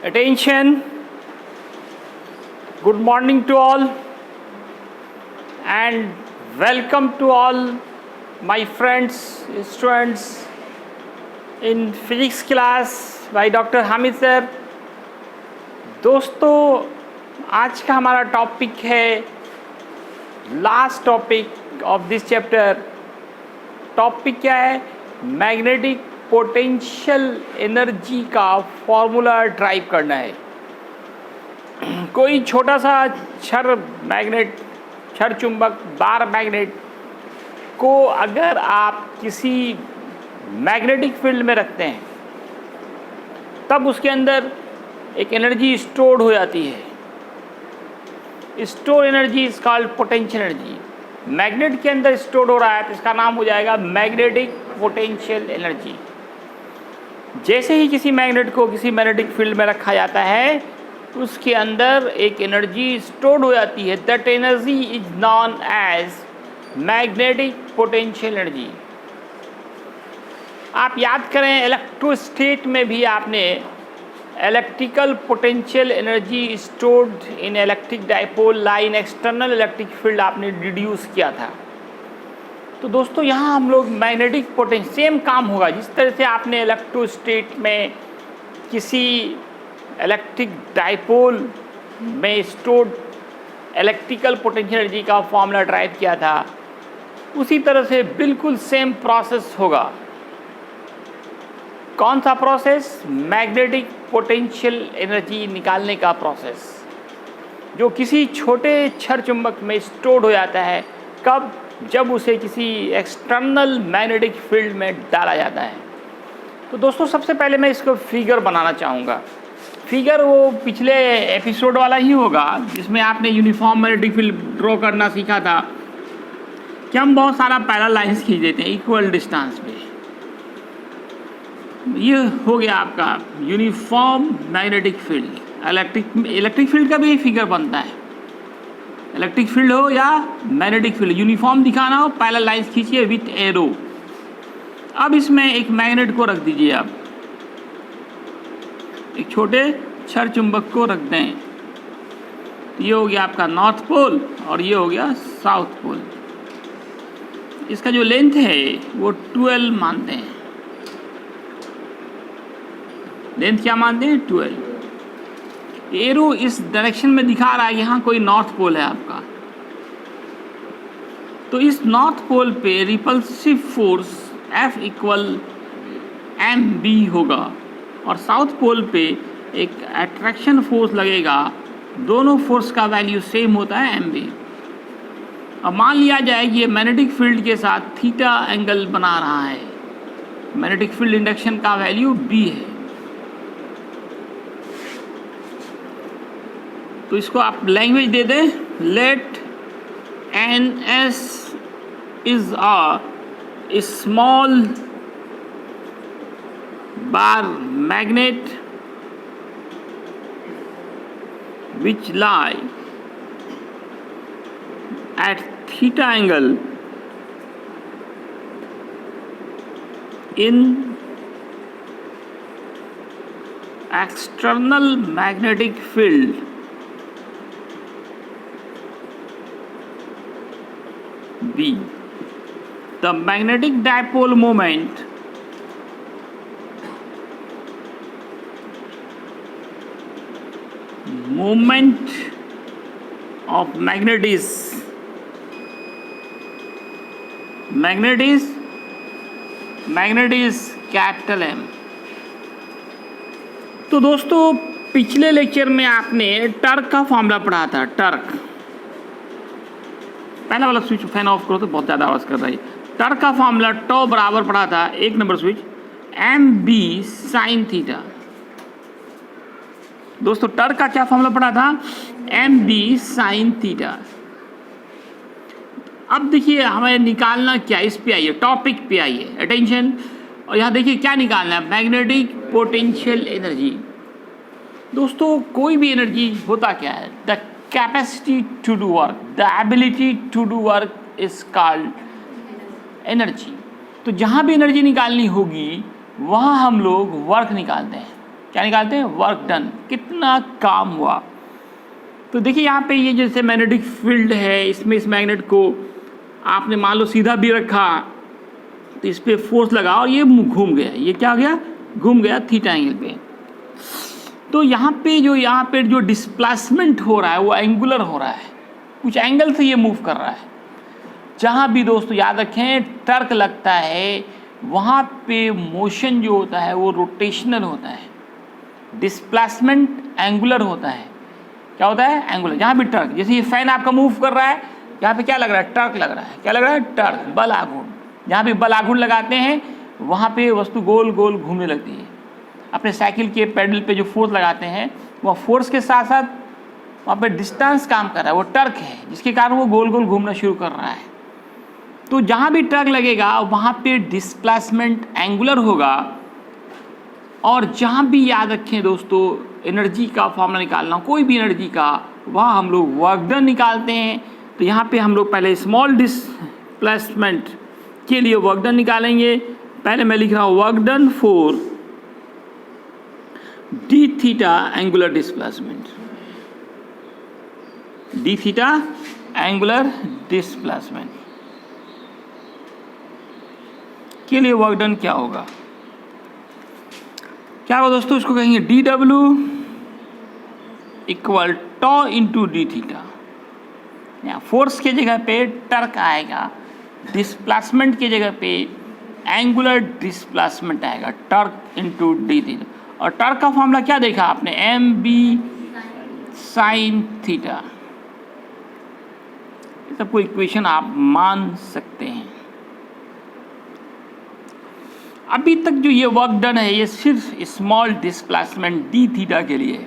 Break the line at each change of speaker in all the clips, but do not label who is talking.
Attention, good morning to all and welcome to all my friends, students in physics class by Dr. Hamid sir. दोस्तों आज का हमारा topic है last topic of this chapter. Topic क्या है? Magnetic potential energy का formula drive करना है. कोई छोटा सा छड़ चुंबक बार मैग्नेट को अगर आप किसी मैग्नेटिक फील्ड में रखते हैं तब उसके अंदर एक एनर्जी स्टोर्ड हो जाती है. Store energy is called potential energy. Magnet के अंदर स्टोर हो रहा है तो इसका नाम हो जाएगा मैग्नेटिक पोटेंशियल एनर्जी. जैसे ही किसी मैग्नेट को किसी मैग्नेटिक फील्ड में रखा जाता है उसके अंदर एक एनर्जी स्टोर्ड हो जाती है. That energy is known as magnetic potential energy. आप याद करें इलेक्ट्रोस्टेट में भी आपने electrical potential energy stored in electric dipole line external electric field आपने डिड्यूस किया था. तो दोस्तों यहाँ हम लोग मैग्नेटिक पोटेंशियल सेम काम होगा. जिस तरह से आपने इलेक्ट्रोस्टेट में किसी इलेक्ट्रिक डाइपोल में स्टोर्ड इलेक्ट्रिकल पोटेंशियल एनर्जी का फॉर्मूला ड्राइव किया था, उसी तरह से बिल्कुल सेम प्रोसेस होगा. कौन सा प्रोसेस? मैग्नेटिक पोटेंशियल एनर्जी निकालने का प्रोसेस, जो किसी छोटे छड़ चुंबक में स्टोर्ड हो जाता है. कब? जब उसे किसी एक्सटर्नल मैग्नेटिक फील्ड में डाला जाता है. तो दोस्तों सबसे पहले मैं इसको फिगर बनाना चाहूँगा. फिगर वो पिछले एपिसोड वाला ही होगा जिसमें आपने यूनिफॉर्म मैग्नेटिक फील्ड ड्रॉ करना सीखा था कि हम बहुत सारा पैरेलल लाइंस खींच देते हैं इक्वल डिस्टेंस पे. ये हो गया आपका uniform magnetic field. Electric field का भी फिगर बनता है. इलेक्ट्रिक फील्ड हो या मैग्नेटिक फील्ड, यूनिफॉर्म दिखाना हो, पैरेलल लाइंस खींचिए विथ एरो. अब इसमें एक मैग्नेट को रख दीजिए. आप एक छोटे छड़ चुंबक को रख दें. ये हो गया आपका नॉर्थ पोल और ये हो गया साउथ पोल. इसका जो लेंथ है वो 12 मानते हैं. लेंथ क्या मानते हैं? 12. एरो इस डायरेक्शन में दिखा रहा है यहाँ कोई नॉर्थ पोल है आपका. तो इस नॉर्थ पोल पे repulsive force F equal mb होगा और साउथ पोल पे एक अट्रैक्शन फोर्स लगेगा. दोनों फोर्स का वैल्यू सेम होता है mb. अब मान लिया जाए कि ये मैग्नेटिक फील्ड के साथ थीटा एंगल बना रहा है. मैग्नेटिक फील्ड इंडक्शन का वैल्यू b है. तो इसको आप लैंग्वेज दे दें. Let N S is a small bar magnet which lie at theta angle in external magnetic field B. The magnetic dipole moment of magnet is capital M. तो दोस्तों पिछले लेक्चर में आपने टर्क का फॉर्मूला पढ़ा था. टर्क पहला वाला स्विच फैन ऑफ करो तो बहुत ज़्यादा आवाज़ कर रही है. टर्क का फॉर्मूला टॉ बराबर पढ़ा था एक number switch mb sine theta. दोस्तों टर्क का क्या फॉर्मूला पढ़ा था? mb sine theta. अब देखिए हमें निकालना क्या, इस पे आइए, टॉपिक पे आइए, अटेंशन. और यहाँ देखिए क्या निकालना है? Magnetic potential energy. दोस्तों कोई भी एनर्जी होता क्या है? The capacity to do work, the ability to do work is called energy. तो जहाँ भी एनर्जी निकालनी होगी वहाँ हम लोग वर्क निकालते हैं. क्या निकालते हैं? वर्क डन, कितना काम हुआ। तो देखिए यहाँ पे ये जैसे मैग्नेटिक फील्ड है, इसमें इस मैग्नेट को आपने मान लो सीधा भी रखा तो इस पर फोर्स लगा और ये घूम गया, ये क्या हो गया? घूम गया थीटा एंगल पे। तो यहाँ पे जो डिस्प्लेसमेंट हो रहा है वो एंगुलर हो रहा है, कुछ एंगल से ये मूव कर रहा है। जहाँ भी दोस्तों याद रखें टर्क लगता है वहाँ पे मोशन जो होता है वो रोटेशनल होता है, डिस्प्लेसमेंट एंगुलर होता है। क्या होता है? एंगुलर। जहाँ भी टर्क, जैसे ये फैन आपका मूव कर रहा है, यहाँ पे क्या लग रहा है? टर्क लग रहा है। क्या लग रहा है? टर्क, बल आघूर्ण। जहाँ भी बल आघूर्ण लगाते हैं वहाँ पे वस्तु गोल गोल घूमने लगती है। अपने साइकिल के पैडल पे जो फोर्स लगाते हैं वह फोर्स के साथ साथ वहाँ पे डिस्टेंस काम कर रहा है, वो टर्क है, जिसके कारण वो गोल गोल घूमना शुरू कर रहा है। तो जहाँ भी टर्क लगेगा वहाँ पे डिस्प्लेसमेंट एंगुलर होगा। और जहाँ भी याद रखें दोस्तों एनर्जी का फॉर्मूला निकालना, कोई भी एनर्जी का, वहाँ हम लोग वर्क डन निकालते हैं। तो यहाँ पे हम लोग पहले स्मॉल डिस्प्लेसमेंट के लिए वर्क डन निकालेंगे। पहले मैं लिख रहा हूँ work done for D theta angular displacement, D theta angular displacement के लिए वर्क डन क्या होगा? क्या होगा दोस्तों? इसको कहेंगे D W equal tau into D theta. यहाँ फोर्स की जगह पे टर्क आएगा, डिस्प्लेसमेंट की जगह पे एंगुलर डिस्प्लेसमेंट आएगा, टर्क इंटू डी थीटा। और टर्क का फॉर्मूला क्या देखा आपने? M B sine theta. ये सबको इक्वेशन आप मान सकते हैं। अभी तक जो ये वर्क डन है ये सिर्फ स्मॉल डिस्प्लेसमेंट डी थीटा के लिए है।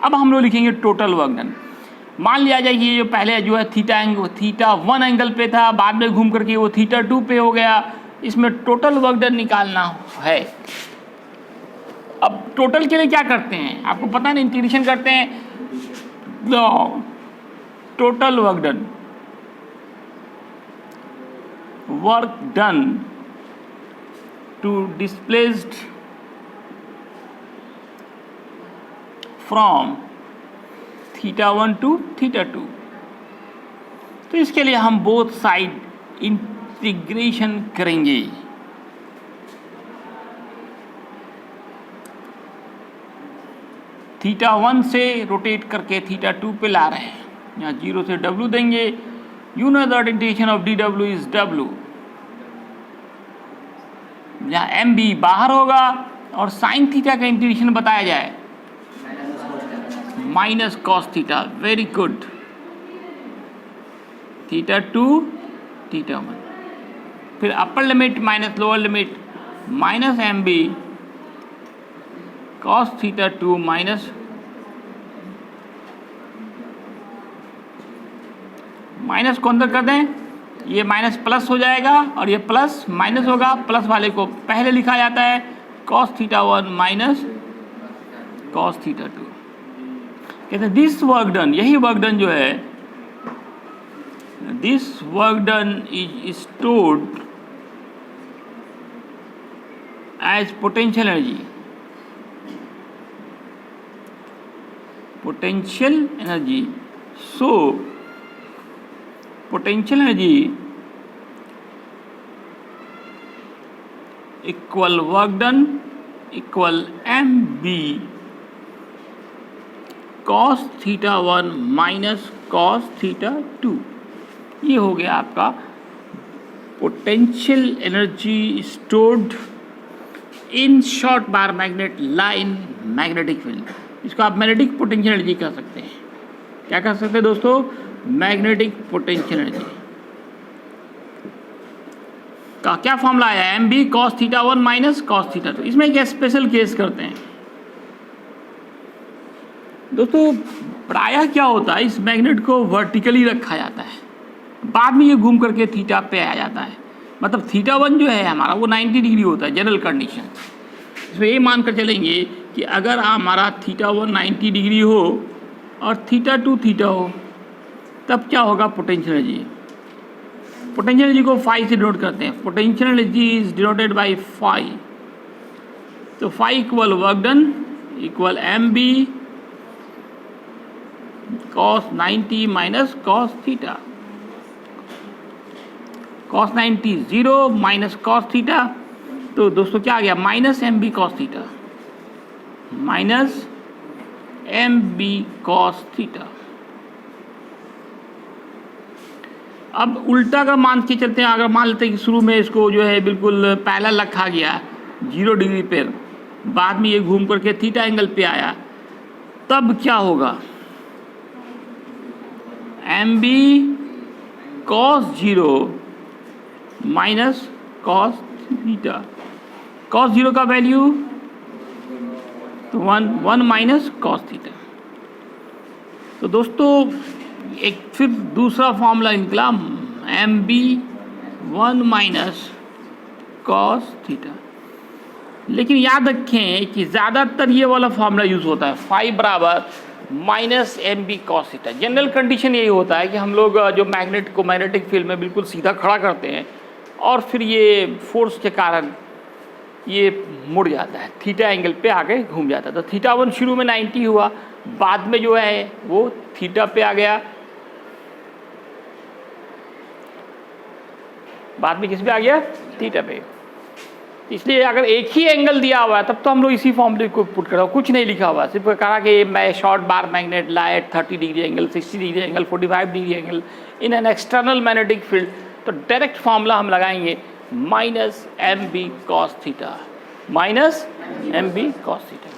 अब हम लोग लिखेंगे टोटल वर्क डन। मान लिया जाए कि ये जो पहले जो है थीटा 1 एंगल पे था, बाद में घूम करके वो थीटा 2 पे हो गया। इसमें टोटल वर्क डन निकालना है। अब टोटल के लिए क्या करते हैं आपको पता है, इंटीग्रेशन करते हैं। Total work done to displaced from theta 1 to theta 2। तो इसके लिए हम बोथ साइड इंटीग्रेशन करेंगे। थीटा 1 से रोटेट करके थीटा 2 पे ला रहे हैं, यहाँ 0 से w देंगे। You know that integration of D W is w, जहाँ एम बी बाहर होगा। और साइन थीटा का इंटीग्रेशन बताया जाए minus cos theta. Very good. Theta 2 theta 1, फिर upper limit minus lower limit minus M B cos theta 2 minus को अंदर कर दें, ये माइनस प्लस हो जाएगा और ये प्लस माइनस होगा। प्लस वाले को पहले लिखा जाता है cos theta 1 minus cos theta 2। कहते हैं दिस वर्क डन, यही वर्क डन जो है, this work done is stored as potential energy. Potential energy, so potential energy equal work done equal M B cos theta 1 minus cos theta 2। ये हो गया आपका potential energy stored in short bar magnet line magnetic field. इसको आप magnetic potential energy कह सकते हैं। क्या कह सकते हैं दोस्तों? मैग्नेटिक पोटेंशियल एनर्जी का क्या फॉर्मूला आया? M B cos theta 1 minus cos theta 2। इसमें एक स्पेशल केस करते हैं दोस्तों। प्रायः क्या होता है, इस मैग्नेट को वर्टिकली रखा जाता है, बाद में ये घूम करके थीटा पे आ जाता है। मतलब थीटा 1 जो है हमारा वो 90 डिग्री होता है जनरल कंडीशन। इसमें ये मानकर चलेंगे कि अगर हमारा थीटा 1 90 डिग्री हो और थीटा 2 थीटा हो, तब क्या होगा? Potential energy. पोटेंशियल एनर्जी को फाई से डिनोट करते हैं। Potential energy is denoted by phi. तो phi equal work done equal M B cos 90 minus cos theta. Cos 90 0 minus cos theta, तो दोस्तों क्या आ गया, minus M B cos theta, minus M B cos theta. अब उल्टा अगर मान के चलते हैं, अगर मान लेते हैं कि शुरू में इसको जो है बिल्कुल पैरेलल रखा गया 0 डिग्री पे, बाद में ये घूम करके थीटा एंगल पे आया, तब क्या होगा, M B cos 0 minus cos theta. Cos 0 का वैल्यू तो 1 माइनस कॉस थीटा। तो दोस्तों एक फिर दूसरा फॉर्मूला निकला, M B 1 minus cos theta. लेकिन याद रखें कि ज़्यादातर ये वाला फॉर्मूला यूज़ होता है, फाई बराबर minus M B cos theta. General condition यही होता है कि हम लोग जो मैग्नेट को मैग्नेटिक फील्ड में बिल्कुल सीधा खड़ा करते हैं और फिर ये फोर्स के कारण ये मुड़ जाता है, थीटा एंगल पे आगे घूम जाता है। तो थीटा 1 शुरू में 90 हुआ, बाद में जो है वो थीटा पे आ गया, बाद में किस पे आ गया, थीटा पे। इसलिए अगर एक ही एंगल दिया हुआ है तब तो हम लोग इसी फॉर्मूले को पुट कर रहे हो, कुछ नहीं लिखा हुआ, सिर्फ कहा कि मैं short bar magnet light 30 degree angle, 60 degree angle, 45 degree angle in an external magnetic field. तो डायरेक्ट फॉर्मूला हम लगाएंगे minus M B cos theta, minus M B cos theta.